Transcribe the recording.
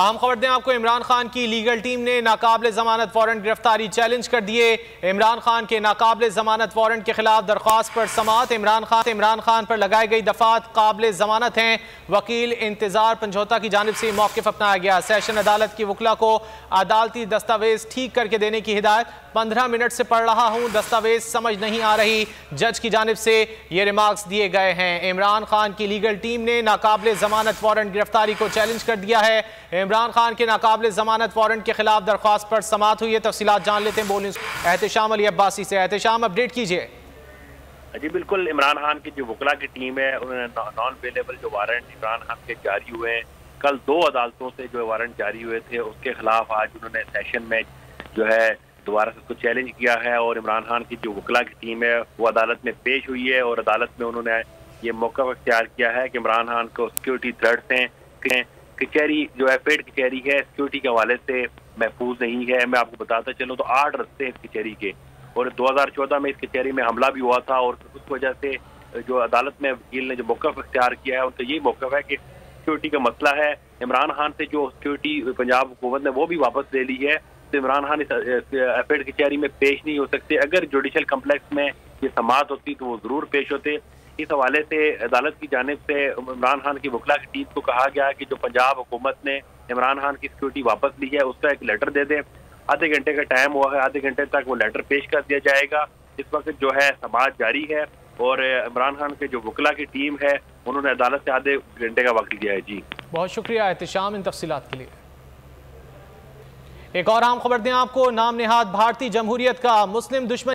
अहम खबर दें आपको, इमरान खान की लीगल टीम ने नाकाबिल जमानत वारंट गिरफ्तारी चैलेंज कर दिए। इमरान खान के नाकाबिल जमानत वारंट के खिलाफ दरख्वास्त पर समाअत। इमरान खान पर लगाई गई दफात काबिल जमानत हैं। वकील इंतजार पंजोता की जानिब से मौक़िफ़ अपनाया गया। सेशन अदालत की वकला को अदालती दस्तावेज ठीक करके देने की हिदायत। 15 मिनट से पढ़ रहा हूँ, दस्तावेज समझ नहीं आ रही, जज की जानिब से ये रिमार्क्स दिए गए हैं। इमरान खान की लीगल टीम ने नाकाबिल जमानत वारंट गिरफ्तारी को चैलेंज कर दिया है। इमरान खान के नाकाबिल जमानत वारंट के खिलाफ दरख्वास्त पर समाअत हुई है। तफसीलात जान लेते हैं बोलिए एहतशाम अली अब्बासी से। एहतशाम, अपडेट कीजिए। जी बिल्कुल, इमरान खान की जो वकला की टीम है उन्होंने नॉन अवेलेबल जो वारंट इमरान खान के जारी हुए हैं, कल 2 अदालतों से जो वारंट जारी हुए थे उसके खिलाफ आज उन्होंने सेशन में जो है दोबारा से उसको चैलेंज किया है। और इमरान खान की जो वकला की टीम है वो अदालत में पेश हुई है और अदालत में उन्होंने ये मौका अख्तियार किया है कि इमरान खान को सिक्योरिटी थ्रेट्स हैं, कचहरी जो है पेड कचहरी है सिक्योरिटी के हवाले से महफूज नहीं है। मैं आपको बताता चलूँ तो 8 रस्ते हैं इस कचहरी के, और 2014 में इस कचहरी में हमला भी हुआ था और उस वजह से जो अदालत में वकील ने जो मौक़िफ़ अख्तियार किया है उनका यही मौक़िफ़ है कि सिक्योरिटी का मसला है। इमरान खान से जो सिक्योरिटी पंजाब हुकूमत ने वो भी वापस ले ली है, तो इमरान खान इस अपेड कचहरी में पेश नहीं हो सकते। अगर जुडिशल कम्प्लेक्स में ये समाअत होती तो वो ज़रूर पेश होते। इस हवाले से अदालत की जानिब से इमरान खान की वकला की टीम को कहा गया कि जो पंजाब हुकूमत ने इमरान खान की सिक्योरिटी वापस ली है उसका एक लेटर दे दें। आधे घंटे का टाइम हुआ है, आधे घंटे तक वो लेटर पेश कर दिया जाएगा। इस वक्त जो है समाअत जारी है और इमरान खान के जो वकला की टीम है उन्होंने अदालत से आधे घंटे का वक्त लिया है। जी बहुत शुक्रिया एहतशाम इन तफसीलात के लिए। एक और अहम खबर दें आपको, नाम नेहाद भारतीय जमहूरियत का मुस्लिम दुश्मन